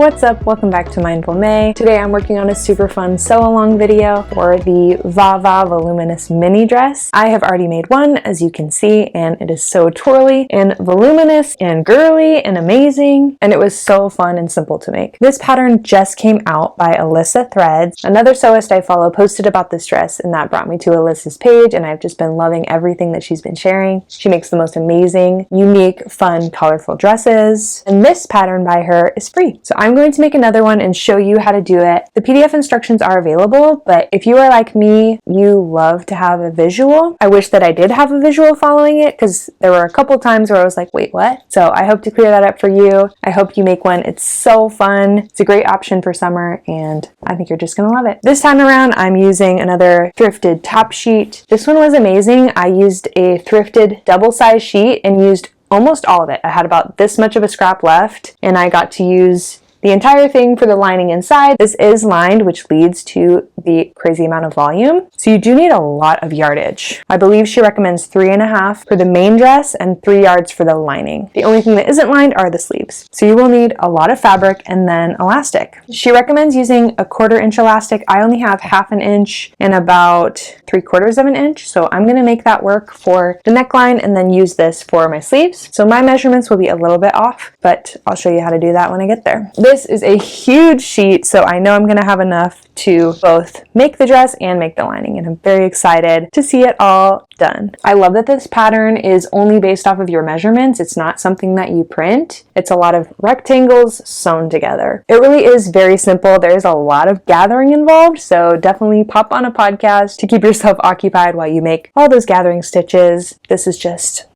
What's up? Welcome back to Mindful May. Today I'm working on a super fun sew-along video for the VAVA voluminous mini dress. I have already made one, as you can see, and it is so twirly and voluminous and girly and amazing, and it was so fun and simple to make. This pattern just came out by alissahthreads. Another sewist I follow posted about this dress, and that brought me to Alyssa's page, and I've just been loving everything that she's been sharing. She makes the most amazing, unique, fun, colorful dresses, and this pattern by her is free. So I'm going to make another one and show you how to do it. The PDF instructions are available, but if you are like me, you love to have a visual. I wish that I did have a visual following it, because there were a couple times where I was like, wait, what? So I hope to clear that up for you. I hope you make one. It's so fun. It's a great option for summer, and I think you're just gonna love it. This time around, I'm using another thrifted top sheet. This one was amazing. I used a thrifted double-sized sheet and used almost all of it. I had about this much of a scrap left, and I got to use the entire thing for the lining inside. This is lined, which leads to the crazy amount of volume. So you do need a lot of yardage. I believe she recommends 3.5 for the main dress and 3 yards for the lining. The only thing that isn't lined are the sleeves. So you will need a lot of fabric and then elastic. She recommends using a 1/4 inch elastic. I only have 1/2 inch and about 3/4 of an inch. So I'm gonna make that work for the neckline and then use this for my sleeves. So my measurements will be a little bit off, but I'll show you how to do that when I get there. This is a huge sheet, so I know I'm gonna have enough to both make the dress and make the lining, and I'm very excited to see it all done. I love that this pattern is only based off of your measurements. It's not something that you print. It's a lot of rectangles sewn together. It really is very simple. There is a lot of gathering involved, so definitely pop on a podcast to keep yourself occupied while you make all those gathering stitches. This is just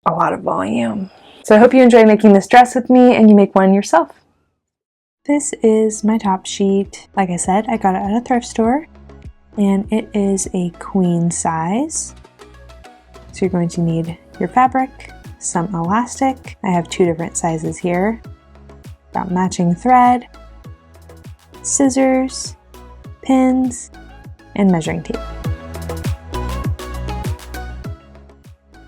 a lot of volume. So I hope you enjoy making this dress with me and you make one yourself. This is my top sheet. Like I said, I got it at a thrift store, and it is a queen size. So you're going to need your fabric, some elastic. I have 2 different sizes here. Got matching thread, scissors, pins, and measuring tape.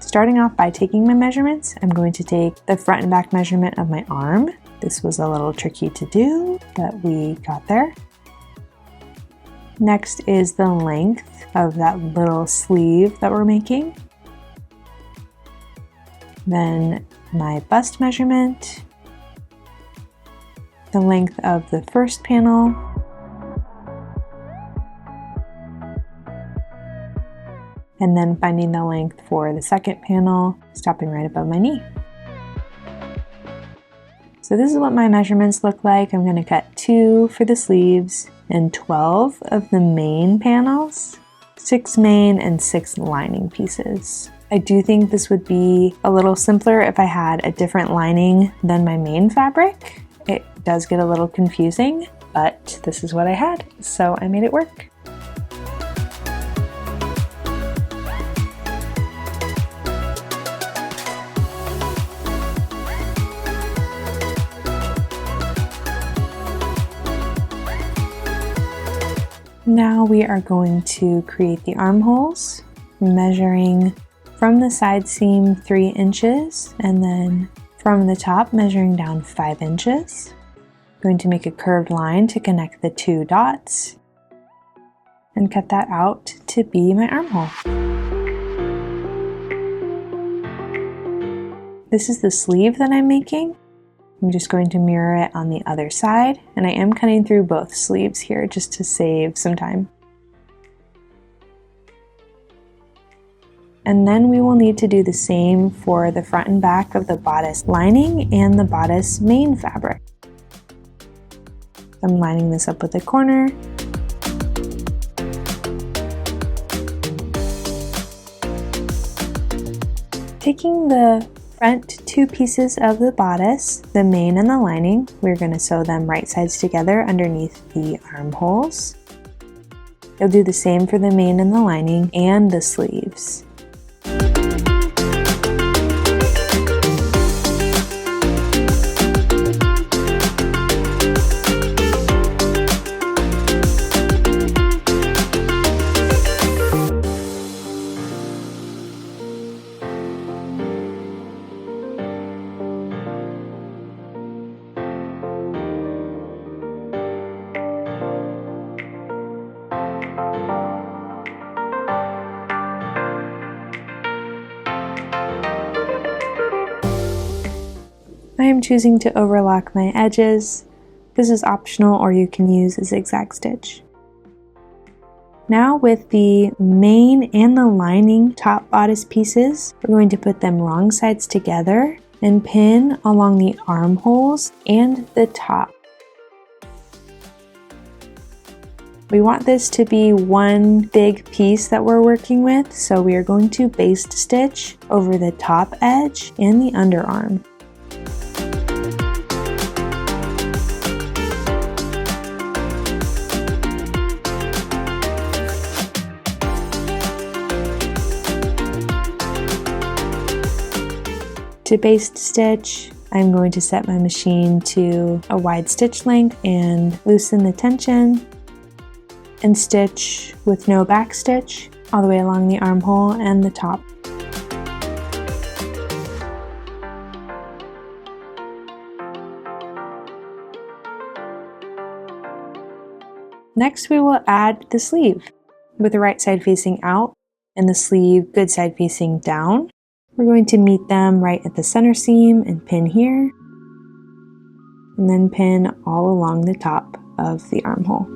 Starting off by taking my measurements, I'm going to take the front and back measurement of my arm. This was a little tricky to do, but we got there. Next is the length of that little sleeve that we're making. Then my bust measurement, the length of the first panel, and then finding the length for the second panel, stopping right above my knee. So this is what my measurements look like. I'm going to cut 2 for the sleeves and 12 of the main panels, 6 main and 6 lining pieces. I do think this would be a little simpler if I had a different lining than my main fabric. It does get a little confusing, but this is what I had, so I made it work. Now we are going to create the armholes, measuring from the side seam 3 inches and then from the top measuring down 5 inches. I'm going to make a curved line to connect the 2 dots and cut that out to be my armhole. This is the sleeve that I'm making. I'm just going to mirror it on the other side, and I am cutting through both sleeves here just to save some time. And then we will need to do the same for the front and back of the bodice lining and the bodice main fabric. I'm lining this up with a corner. Taking the front 2 pieces of the bodice, the main and the lining, we're going to sew them right sides together underneath the armholes. You'll do the same for the main and the lining and the sleeves. I am choosing to overlock my edges. This is optional, or you can use a zigzag stitch. Now with the main and the lining top bodice pieces, we're going to put them wrong sides together and pin along the armholes and the top. We want this to be one big piece that we're working with, so we are going to baste stitch over the top edge and the underarm. To baste stitch, I'm going to set my machine to a wide stitch length and loosen the tension and stitch with no back stitch all the way along the armhole and the top. Next, we will add the sleeve with the right side facing out and the sleeve good side facing down. We're going to meet them right at the center seam and pin here, and then pin all along the top of the armhole.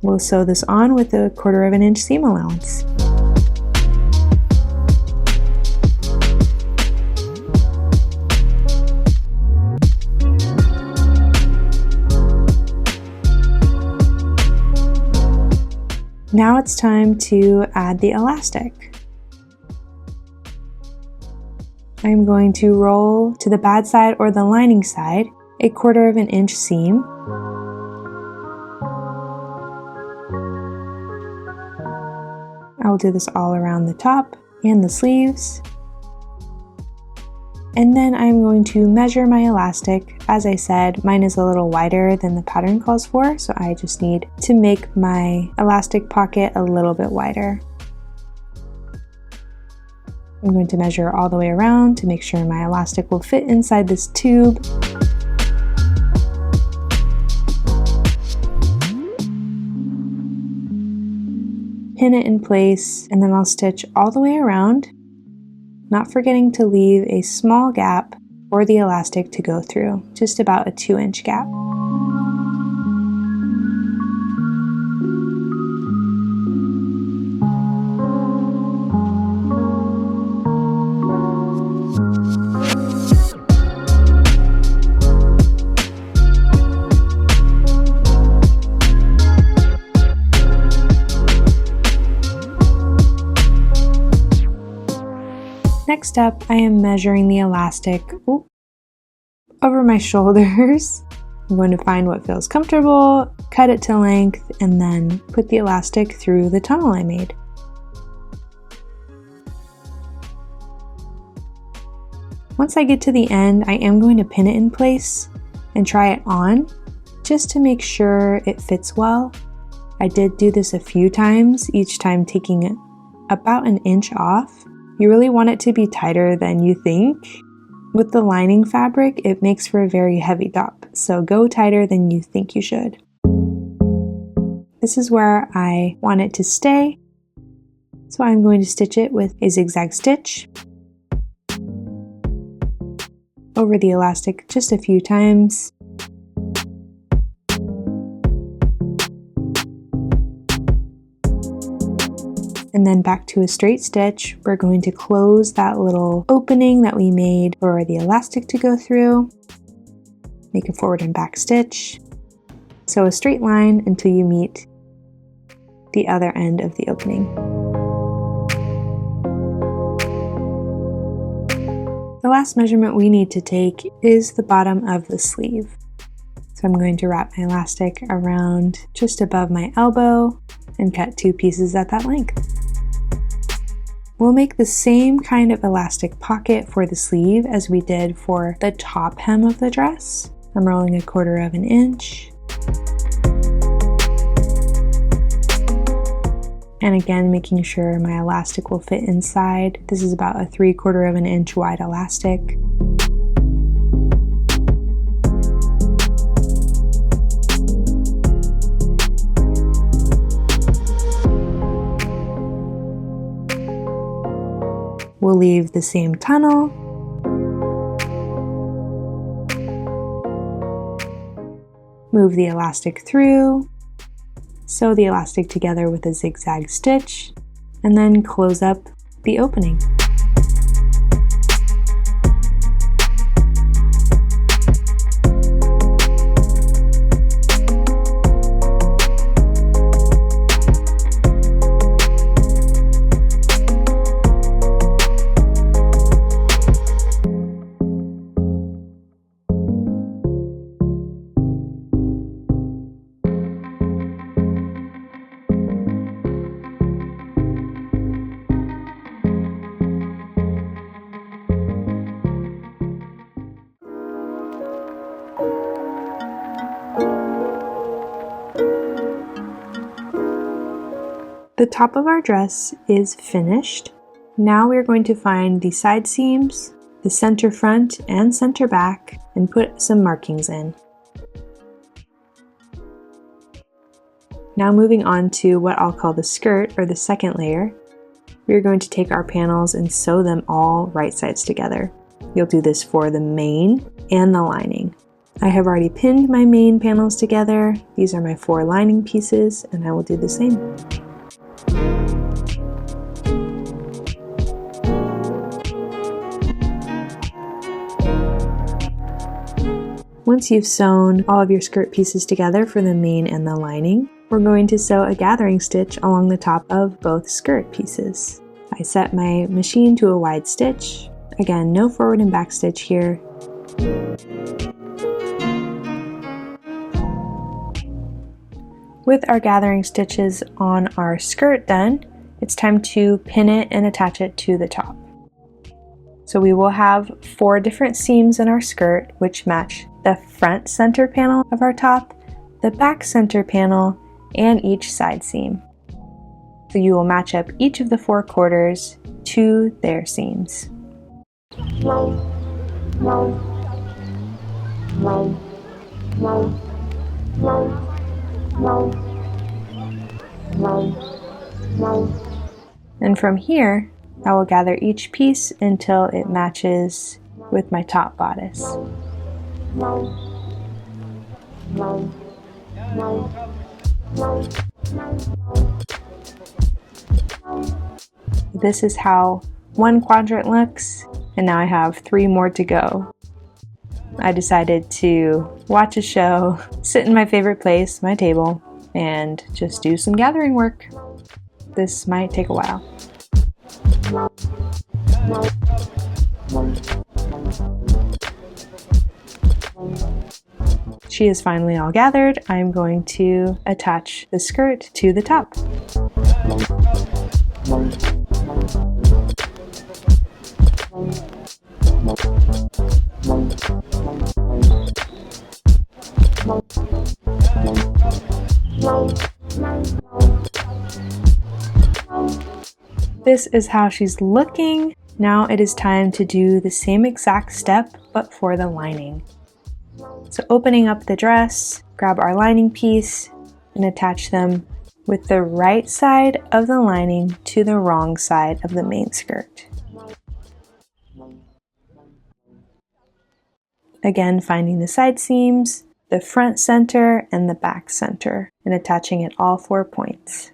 We'll sew this on with a 1/4 inch seam allowance. Now it's time to add the elastic. I'm going to roll to the bad side or the lining side a 1/4 inch seam. I'll do this all around the top and the sleeves. And then I'm going to measure my elastic. As I said, mine is a little wider than the pattern calls for, so I just need to make my elastic pocket a little bit wider. I'm going to measure all the way around to make sure my elastic will fit inside this tube. Pin it in place, and then I'll stitch all the way around, not forgetting to leave a small gap for the elastic to go through, just about a 2-inch gap. Next up, I am measuring the elastic over my shoulders. I'm going to find what feels comfortable, cut it to length, and then put the elastic through the tunnel I made. Once I get to the end, I am going to pin it in place and try it on, just to make sure it fits well. I did do this a few times, each time taking it about 1 inch off. You really want it to be tighter than you think. With the lining fabric, it makes for a very heavy top, so go tighter than you think you should. This is where I want it to stay, so I'm going to stitch it with a zigzag stitch over the elastic just a few times. And then back to a straight stitch. We're going to close that little opening that we made for the elastic to go through. Make a forward and back stitch. Sew a straight line until you meet the other end of the opening. The last measurement we need to take is the bottom of the sleeve. So I'm going to wrap my elastic around just above my elbow and cut 2 pieces at that length. We'll make the same kind of elastic pocket for the sleeve as we did for the top hem of the dress. I'm rolling a 1/4 inch. And again, making sure my elastic will fit inside. This is about a 3/4 of an inch wide elastic. We'll leave the same tunnel. Move the elastic through. Sew the elastic together with a zigzag stitch, and then close up the opening. The top of our dress is finished. Now we're going to find the side seams, the center front and center back, and put some markings in. Now moving on to what I'll call the skirt, or the second layer, we're going to take our panels and sew them all right sides together. You'll do this for the main and the lining. I have already pinned my main panels together. These are my 4 lining pieces, and I will do the same. Once you've sewn all of your skirt pieces together for the main and the lining, we're going to sew a gathering stitch along the top of both skirt pieces. I set my machine to a wide stitch. Again, no forward and back stitch here. With our gathering stitches on our skirt done, it's time to pin it and attach it to the top. So we will have 4 different seams in our skirt, which match the front center panel of our top, the back center panel, and each side seam. So you will match up each of the 4 quarters to their seams. And from here, I will gather each piece until it matches with my top bodice. This is how one quadrant looks, and now I have 3 more to go. I decided to watch a show, sit in my favorite place, my table, and just do some gathering work. This might take a while. She is finally all gathered. I'm going to attach the skirt to the top. This is how she's looking. Now it is time to do the same exact step, but for the lining. So opening up the dress, grab our lining piece and attach them with the right side of the lining to the wrong side of the main skirt. Again, finding the side seams, the front center, and the back center, and attaching at all 4 points.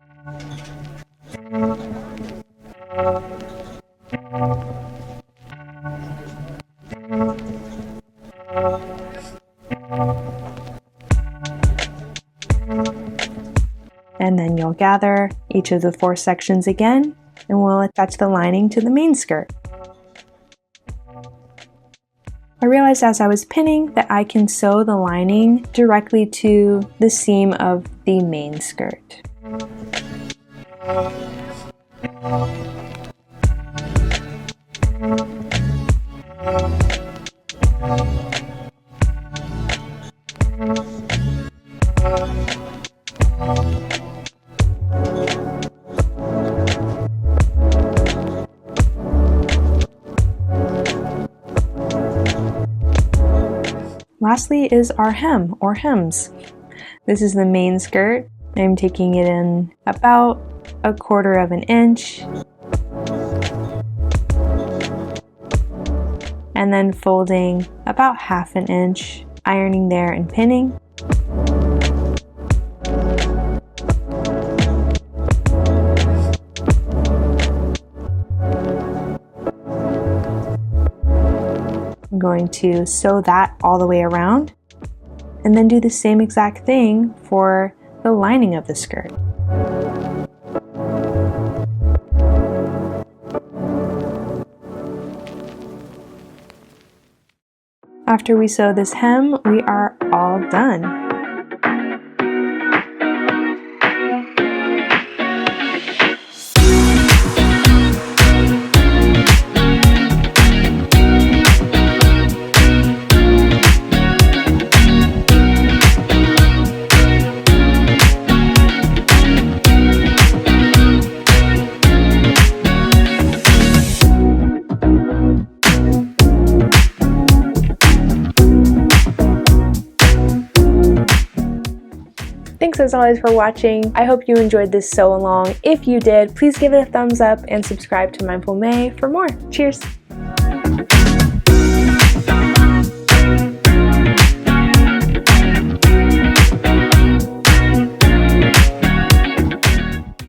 And then you'll gather each of the 4 sections again, and we'll attach the lining to the main skirt. I realized as I was pinning that I can sew the lining directly to the seam of the main skirt. Lastly is our hem or hems. This is the main skirt. I'm taking it in about 1/4 of an inch and then folding about 1/2 an inch, ironing there and pinning. I'm going to sew that all the way around and then do the same exact thing for the lining of the skirt. After we sew this hem, we are all done. Thanks as always for watching. I hope you enjoyed this sew along. If you did, please give it a thumbs up and subscribe to Mindful May for more. Cheers!